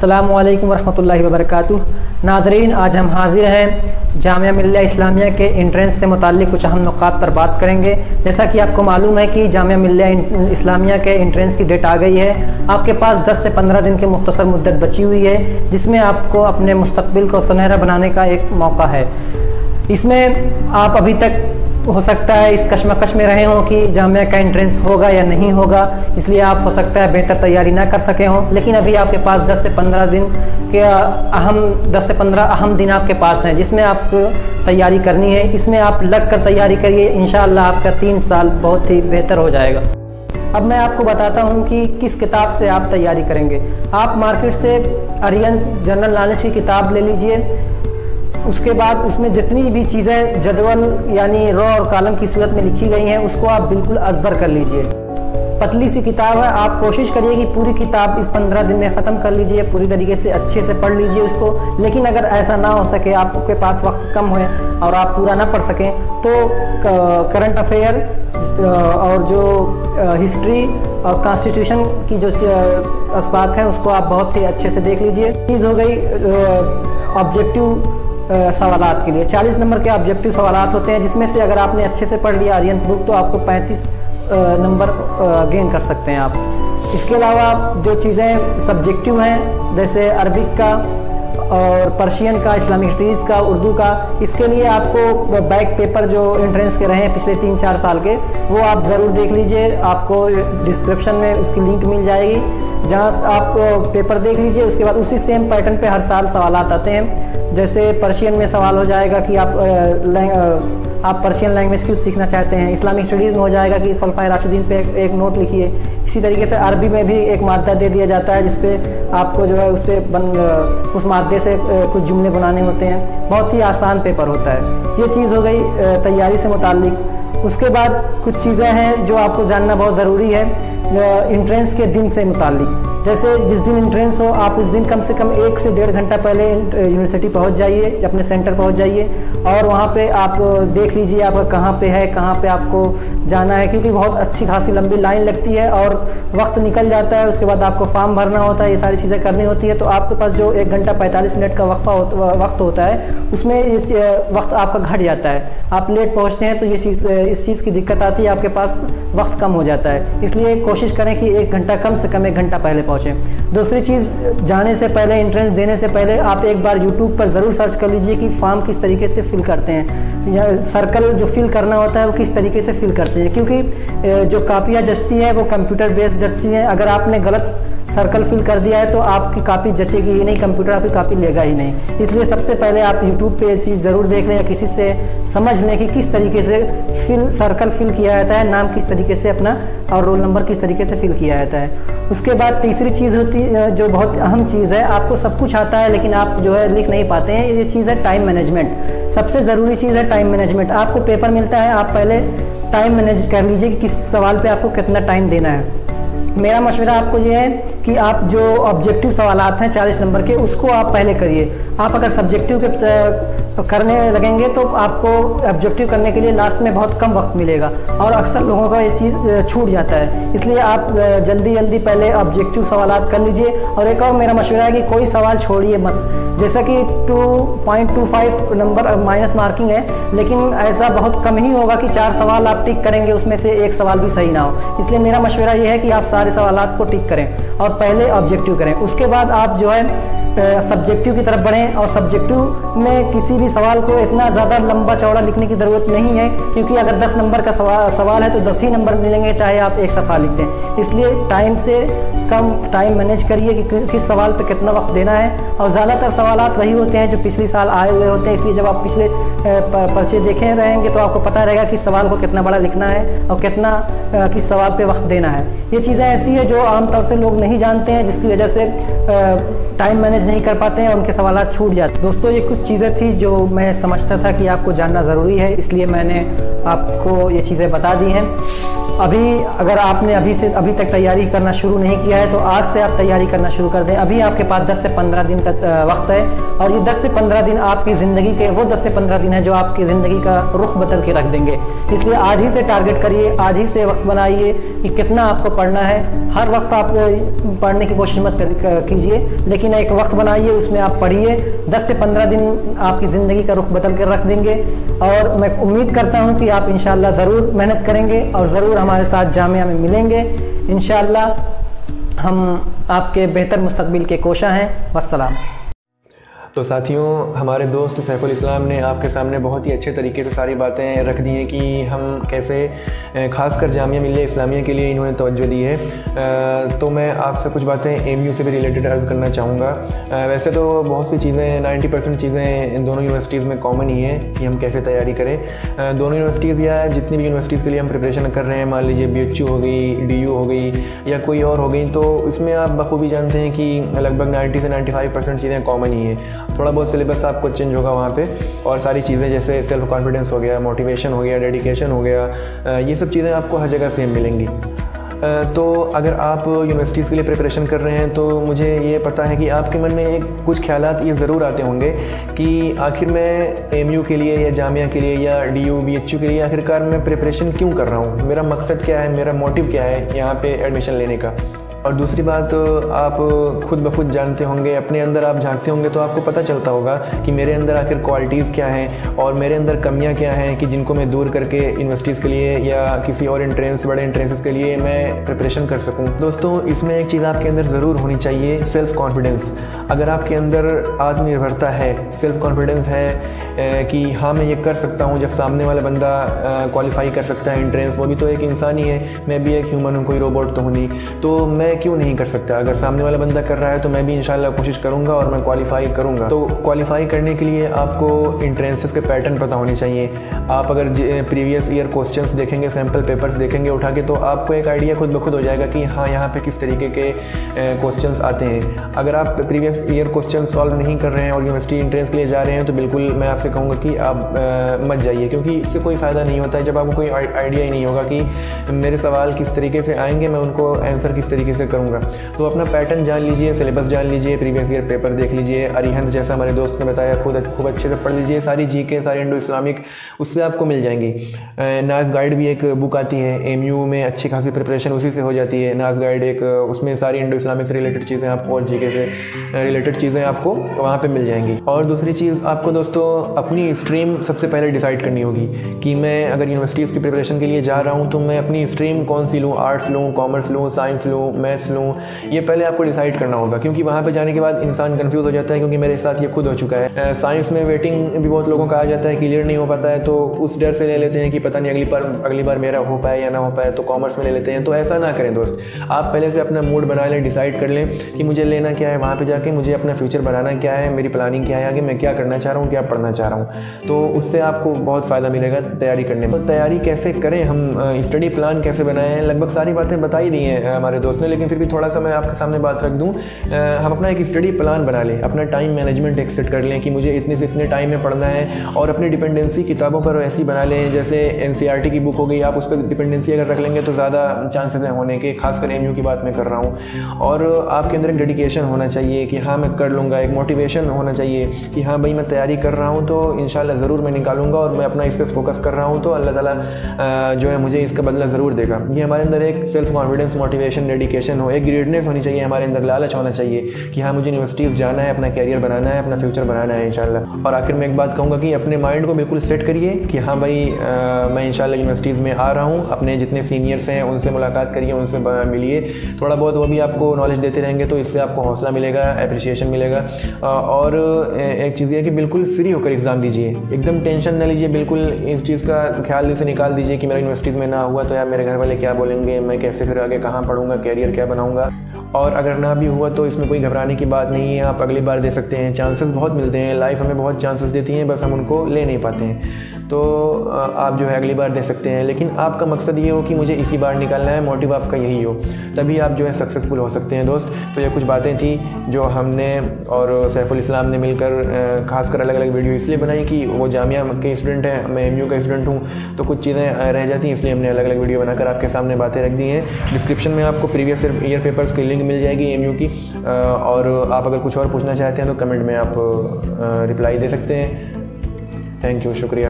अस्सलामुअलैकुम वरहमतुल्लाहि वबरकातुह। नाज़रीन, आज हम हाजिर हैं जामिया मिल्लिया इस्लामिया के एंट्रेंस से मुताल्लिक़ कुछ अहम नुकात पर बात करेंगे। जैसा कि आपको मालूम है कि जामिया मिल्लिया इस्लामिया के एंट्रेंस की डेट आ गई है। आपके पास 10 से 15 दिन की मुख्तसर मुद्दत बची हुई है, जिसमें आपको अपने मुस्तक़बिल को सुनहरा बनाने का एक मौका है। इसमें आप अभी तक हो सकता है इस कश्मकश में रहे हों कि जामिया का एंट्रेंस होगा या नहीं होगा, इसलिए आप हो सकता है बेहतर तैयारी ना कर सके हों। लेकिन अभी आपके पास 10 से 15 दिन के 10 से 15 अहम दिन आपके पास हैं, जिसमें आपको तैयारी करनी है। इसमें आप लग कर तैयारी करिए, इंशाअल्लाह आपका 3 साल बहुत ही बेहतर हो जाएगा। अब मैं आपको बताता हूँ कि किस किताब से आप तैयारी करेंगे। आप मार्केट से आर्यन जनरल नॉलेज की किताब ले लीजिए। उसके बाद उसमें जितनी भी चीज़ें जदवल यानी रो और कॉलम की सूरत में लिखी गई हैं, उसको आप बिल्कुल अज़बर कर लीजिए। पतली सी किताब है, आप कोशिश करिए कि पूरी किताब इस 15 दिन में ख़त्म कर लीजिए, पूरी तरीके से अच्छे से पढ़ लीजिए उसको। लेकिन अगर ऐसा ना हो सके, आपके पास वक्त कम है और आप पूरा ना पढ़ सकें, तो करंट अफेयर और जो हिस्ट्री और कॉन्स्टिट्यूशन की जो अस्बाक है, उसको आप बहुत ही अच्छे से देख लीजिए। चीज़ हो गई ऑब्जेक्टिव सवालात के लिए 40 नंबर के ऑब्जेक्टिव सवालात होते हैं, जिसमें से अगर आपने अच्छे से पढ़ लिया आर्यन बुक तो आपको 35 नंबर गेन कर सकते हैं आप। इसके अलावा जो चीज़ें सब्जेक्टिव हैं, जैसे अरबिक का और पर्शियन का, इस्लामिक स्टडीज़ का, उर्दू का, इसके लिए आपको बैक पेपर जो एंट्रेंस के रहे हैं पिछले 3-4 साल के, वो आप ज़रूर देख लीजिए। आपको डिस्क्रिप्शन में उसकी लिंक मिल जाएगी, जहाँ आप पेपर देख लीजिए। उसके बाद उसी सेम पैटर्न पे हर साल सवालात आते हैं। जैसे पर्शियन में सवाल हो जाएगा कि आप पर्शियन लैंग्वेज क्यों सीखना चाहते हैं। इस्लामिक स्टडीज़ में हो जाएगा कि खुलफाए राशिदीन पे एक नोट लिखिए। इसी तरीके से अरबी में भी एक मादा दे दिया जाता है, जिस पे आपको जो है उस मादे से कुछ जुमले बनाने होते हैं। बहुत ही आसान पेपर होता है। ये चीज़ हो गई तैयारी से मुताल्लिक़। उसके बाद कुछ चीज़ें हैं जो आपको जानना बहुत ज़रूरी है एंट्रेंस के दिन से मुताल्लिक़। जैसे जिस दिन एंट्रेंस हो, आप उस दिन कम से कम 1 से 1.5 घंटा पहले यूनिवर्सिटी पहुंच जाइए, अपने सेंटर पहुंच जाइए और वहां पे आप देख लीजिए आपका कहां पे है, कहां पे आपको जाना है, क्योंकि बहुत अच्छी खासी लंबी लाइन लगती है और वक्त निकल जाता है। उसके बाद आपको फॉर्म भरना होता है, ये सारी चीज़ें करनी होती है। तो आपके पास जो 1 घंटा 45 मिनट का वक्त होता है, उसमें इस वक्त आपका घट जाता है। आप लेट पहुँचते हैं तो इस चीज़ की दिक्कत आती है, आपके पास वक्त कम हो जाता है। इसलिए कोशिश करें कि 1 घंटा कम से कम 1 घंटा पहले पहुँचें। दूसरी चीज़, जाने से पहले, एंट्रेंस देने से पहले आप एक बार यूट्यूब पर ज़रूर सर्च कर लीजिए कि फॉर्म किस तरीके से फिल करते हैं, या सर्कल जो फिल करना होता है वो किस तरीके से फिल करते हैं। क्योंकि जो कापियाँ जचती हैं वो कंप्यूटर बेस्ड जचती हैं। अगर आपने गलत सर्कल फिल कर दिया है तो आपकी कापी जचेगी ही नहीं, कंप्यूटर आपकी कापी लेगा ही नहीं। इसलिए सबसे पहले आप यूट्यूब पे ये चीज़ ज़रूर देख लें या किसी से समझ लें कि किस तरीके से सर्कल फिल किया जाता है, नाम किस तरीके से अपना और रोल नंबर किस तरीके से फिल किया जाता है। उसके बाद तीसरी चीज़ होती है जो बहुत अहम चीज़ है, आपको सब कुछ आता है लेकिन आप जो है लिख नहीं पाते हैं, ये चीज़ है टाइम मैनेजमेंट। सबसे ज़रूरी चीज़ है टाइम मैनेजमेंट। आपको पेपर मिलता है, आप पहले टाइम मैनेज कर लीजिए कि किस सवाल पे आपको कितना टाइम देना है। मेरा मशवरा आपको ये है कि आप जो ऑब्जेक्टिव सवालात हैं 40 नंबर के, उसको आप पहले करिए। आप अगर सब्जेक्टिव के करने लगेंगे तो आपको ऑब्जेक्टिव करने के लिए लास्ट में बहुत कम वक्त मिलेगा और अक्सर लोगों का ये चीज़ छूट जाता है। इसलिए आप जल्दी पहले ऑब्जेक्टिव सवालात कर लीजिए। और एक और मेरा मशवरा है कि कोई सवाल छोड़िए मत। जैसा कि 2.25 नंबर माइनस मार्किंग है, लेकिन ऐसा बहुत कम ही होगा कि 4 सवाल आप टिक करेंगे, उसमें से 1 सवाल भी सही ना हो। इसलिए मेरा मशवरा ये है कि आप सारे सवालात को टिक करें और पहले ऑब्जेक्टिव करें। उसके बाद आप जो है सब्जेक्टिव की तरफ बढ़ें। और सब्जेक्टिव में किसी भी सवाल को इतना ज़्यादा लंबा चौड़ा लिखने की ज़रूरत नहीं है, क्योंकि अगर 10 नंबर का सवाल है तो 10 ही नंबर मिलेंगे, चाहे आप 1 सफ़ा लिख दें। इसलिए टाइम से कम टाइम मैनेज करिए कि किस सवाल पे कितना वक्त देना है। और ज़्यादातर सवालात वही होते हैं जो पिछले साल आए हुए होते हैं, इसलिए जब आप पिछले पर्चे देखे रहेंगे तो आपको पता रहेगा कि सवाल को कितना बड़ा लिखना है और कितना किस सवाल पे वक्त देना है। ये चीज़ें ऐसी है जो आमतौर से लोग नहीं जानते हैं, जिसकी वजह से टाइम मैनेज नहीं कर पाते हैं, उनके सवालात छूट जाते हैं। दोस्तों, ये कुछ चीज़ें थी जो मैं समझता था कि आपको जानना ज़रूरी है, इसलिए मैंने आपको ये चीज़ें बता दी हैं। अगर आपने अभी तक तैयारी करना शुरू नहीं किया है तो आज से आप तैयारी करना शुरू कर दें। अभी आपके पास 10 से 15 दिन का वक्त है और ये 10 से 15 दिन आपकी ज़िंदगी के वो 10 से 15 दिन है जो आपकी ज़िंदगी का रुख बदल के रख देंगे। इसलिए आज ही से टारगेट करिए, आज ही से वक्त बनाइए कि कितना आपको पढ़ना है हर वक्त आप पढ़ने की कोशिश मत कीजिए, लेकिन एक वक्त बनाइए, उसमें आप पढ़िए। 10 से 15 दिन आपकी ज़िंदगी का रुख बदल कर रख देंगे। और मैं उम्मीद करता हूँ कि आप इंशाअल्लाह ज़रूर मेहनत करेंगे और ज़रूर हमारे साथ जामिया में मिलेंगे। इंशाअल्लाह हम आपके बेहतर मुस्तकबिल के कोशा हैं। वस्सलाम। तो साथियों, हमारे दोस्त सैफुल इस्लाम ने आपके सामने बहुत ही अच्छे तरीके से सारी बातें रख दी हैं कि हम कैसे ख़ासकर जामिया मिल्लिया इस्लामिया के लिए इन्होंने तवज्जो दी है। तो मैं आपसे कुछ बातें एमयू से भी रिलेटेड अर्ज़ करना चाहूँगा। वैसे तो बहुत सी चीज़ें 90% चीज़ें इन दोनों यूनिवर्सिटीज़ में कॉमन ही है कि हम कैसे तैयारी करें। दोनों यूनिवर्सिटीज़ या जितनी भी यूनिवर्सिटीज़ के लिए हम प्रिपरेशन कर रहे हैं, मान लीजिए BHU हो गई, DU हो गई या कोई और हो गई, तो इसमें आप बखूबी जानते हैं कि लगभग 90 से 95% चीज़ें कॉमन ही हैं। थोड़ा बहुत सिलेबस आपको चेंज होगा वहाँ पे, और सारी चीज़ें जैसे सेल्फ कॉन्फिडेंस हो गया, मोटिवेशन हो गया, डेडिकेशन हो गया, ये सब चीज़ें आपको हर जगह सेम मिलेंगी। तो अगर आप यूनिवर्सिटीज़ के लिए प्रिपरेशन कर रहे हैं तो मुझे ये पता है कि आपके मन में एक कुछ ख्यालात ये ज़रूर आते होंगे कि आखिर मैं एमयू के लिए या जामिया के लिए या DU BHU के लिए आखिरकार मैं प्रिपरेशन क्यों कर रहा हूँ, मेरा मकसद क्या है, मेरा मोटिव क्या है यहाँ पे एडमिशन लेने का। और दूसरी बात, आप खुद ब खुद जानते होंगे, अपने अंदर आप झांकते होंगे तो आपको पता चलता होगा कि मेरे अंदर आखिर क्वालिटीज़ क्या हैं और मेरे अंदर कमियां क्या हैं कि जिनको मैं दूर करके यूनिवर्सिटीज़ के लिए या किसी और बड़े एंट्रेंसेस के लिए मैं प्रिपरेशन कर सकूं। दोस्तों, इसमें एक चीज़ आपके अंदर ज़रूर होनी चाहिए, सेल्फ़ कॉन्फिडेंस। अगर आपके अंदर आत्मनिर्भरता है, सेल्फ़ कॉन्फिडेंस है कि हाँ मैं ये कर सकता हूँ, जब सामने वाला बंदा क्वालिफाई कर सकता है एंट्रेंस, वो भी तो एक इंसान ही है, मैं भी एक ह्यूमन हूँ, कोई रोबोट तो हूँ नहीं, तो मैं क्यों नहीं कर सकता। अगर सामने वाला बंदा कर रहा है तो मैं भी इंशाल्लाह कोशिश करूंगा और मैं क्वालिफाई करूंगा। तो क्वालिफाई करने के लिए आपको इंट्रेंसेस के पैटर्न पता होने चाहिए। आप अगर प्रीवियस ईयर क्वेश्चंस देखेंगे, सैम्पल पेपर्स देखेंगे उठा के, तो आपको एक आइडिया खुद ब खुद हो जाएगा कि हाँ यहाँ पे किस तरीके के क्वेश्चंस आते हैं। अगर आप प्रीवियस ईयर क्वेश्चन सॉल्व नहीं कर रहे हैं और यूनिवर्सिटी एंट्रेंस के लिए जा रहे हैं तो बिल्कुल मैं आपसे कहूँगा कि आप मत जाइए, क्योंकि इससे कोई फ़ायदा नहीं होता है जब आपको कोई आइडिया ही नहीं होगा कि मेरे सवाल किस तरीके से आएंगे, मैं उनको आंसर किस तरीके से करूँगा। तो अपना पैटर्न जान लीजिए, सिलेबस जान लीजिए, प्रीवियस ईयर पेपर देख लीजिए, अरिहंत जैसा हमारे दोस्त ने बताया खूब अच्छे से पढ़ लीजिए, सारी GK, सारी इंडो इस्लामिक उससे आपको मिल जाएंगी। नाज गाइड भी एक बुक आती है, एमयू में अच्छी खासी प्रिपरेशन उसी से हो जाती है। नाज गाइड एक, उसमें सारी इंडो इस्लामिक से रिलेटेड चीज़ें आपको और GK से रिलेटेड चीज़ें आपको वहाँ पे मिल जाएंगी। और दूसरी चीज़, आपको दोस्तों अपनी स्ट्रीम सबसे पहले डिसाइड करनी होगी कि मैं अगर यूनिवर्सिटीज़ की प्रिपरेशन के लिए जा रहा हूँ तो मैं अपनी स्ट्रीम कौन सी लूँ, आर्ट्स लूँ, कॉमर्स लूँ, साइंस लूँ, मैथ्स लूँ, ये पहले आपको डिसाइड करना होगा। क्योंकि वहाँ पे जाने के बाद इंसान कंफ्यूज हो जाता है, क्योंकि मेरे साथ ये खुद हो चुका है। साइंस में वेटिंग भी बहुत लोगों का आ जाता है, क्लियर नहीं हो पाता है, तो उस डर से ले लेते हैं कि पता नहीं अगली बार मेरा हो पाए या ना हो पाए, तो कॉमर्स में ले लेते हैं। तो ऐसा ना करें दोस्त, आप पहले से अपना मूड बना लें, डिसाइड कर लें कि मुझे लेना क्या है, वहाँ पर जाके मुझे अपना फ्यूचर बनाना क्या है, मेरी प्लानिंग क्या है, आगे मैं क्या करना चाह रहा हूँ, क्या पढ़ना चाह रहा हूँ। तो उससे आपको बहुत फ़ायदा मिलेगा तैयारी करने में। तो तैयारी कैसे करें, हम स्टडी प्लान कैसे बनाएं, लगभग सारी बातें बताई दी हैं हमारे दोस्त ने, लेकिन फिर भी थोड़ा सा मैं आपके सामने बात रख दूं। हम अपना एक स्टडी प्लान बना लें, अपना टाइम मैनेजमेंट एक सेट कर लें कि मुझे इतने से इतने टाइम में पढ़ना है, और अपनी डिपेंडेंसी किताबों पर ऐसी बना लें, जैसे NCERT की बुक हो गई, आप उस पर डिपेंडेंसी अगर रख लेंगे तो ज़्यादा चांसेस हैं होने के, खासकर एमयू की बात मैं कर रहा हूँ। और आपके अंदर एक डेडिकेशन होना चाहिए कि हाँ मैं कर लूँगा, एक मोटिवेशन होना चाहिए कि हाँ भाई मैं तैयारी कर रहा हूँ तो इंशाल्लाह ज़रूर मैं निकालूंगा, और मैं अपना इस पर फोकस कर रहा हूँ तो अल्लाह ताला जो है मुझे इसका बदला ज़रूर देगा। ये हमारे अंदर एक सेल्फ कॉन्फिडेंस, मोटिवेशन, डेडिकेशन हो, एक ग्रेडनेस होनी चाहिए हमारे अंदर, लालच होना चाहिए कि हाँ मुझे यूनिवर्सिटीज़ जाना है, अपना कैरियर बनाना है, अपना फ्यूचर बनाना है इंशाल्लाह। और आखिर में एक बात कहूँगा कि अपने माइंड को बिल्कुल सेट करिए कि हाँ भाई मैं इंशाल्लाह यूनिवर्सिटीज़ में आ रहा हूँ, अपने जितने सीनियर्स हैं उनसे मुलाकात करिए, उनसे मिलिए, थोड़ा बहुत वो भी आपको नॉलेज देते रहेंगे तो इससे आपको हौसला मिलेगा, एप्रिसिएशन मिलेगा। और एक चीज़ ये कि बिल्कुल फ्री होकर एग्ज़ाम दीजिए, एकदम टेंशन न लीजिए, बिल्कुल इस चीज़ का ख्याल दिल से निकाल दीजिए कि मेरा यूनिवर्सिटीज़ में ना हुआ तो यार मेरे घर वाले क्या बोलेंगे, मैं कैसे फिर आगे कहाँ पढ़ूंगा, कैरियर क्या बनाऊंगा। और अगर ना भी हुआ तो इसमें कोई घबराने की बात नहीं है, आप अगली बार दे सकते हैं, चांसेस बहुत मिलते हैं, लाइफ हमें बहुत चांसेस देती हैं, बस हम उनको ले नहीं पाते हैं। तो आप जो है अगली बार दे सकते हैं, लेकिन आपका मकसद ये हो कि मुझे इसी बार निकालना है, मोटिव आपका यही हो, तभी आप जो है सक्सेसफुल हो सकते हैं दोस्त। तो ये कुछ बातें थी जो हमने और सैफुल इस्लाम ने मिलकर खासकर अलग अलग वीडियो इसलिए बनाई कि वो जामिया के स्टूडेंट हैं, मैं एमयू का स्टूडेंट हूँ, तो कुछ चीज़ें रह जाती हैं, इसलिए हमने अलग अलग वीडियो बनाकर आपके सामने बातें रख दी हैं। डिस्क्रिप्शन में आपको प्रीवियस ईयर पेपर्स की लिंक मिल जाएगी एमयू की, और आप अगर कुछ और पूछना चाहते हैं तो कमेंट में आप रिप्लाई दे सकते हैं। थैंक यू, शुक्रिया।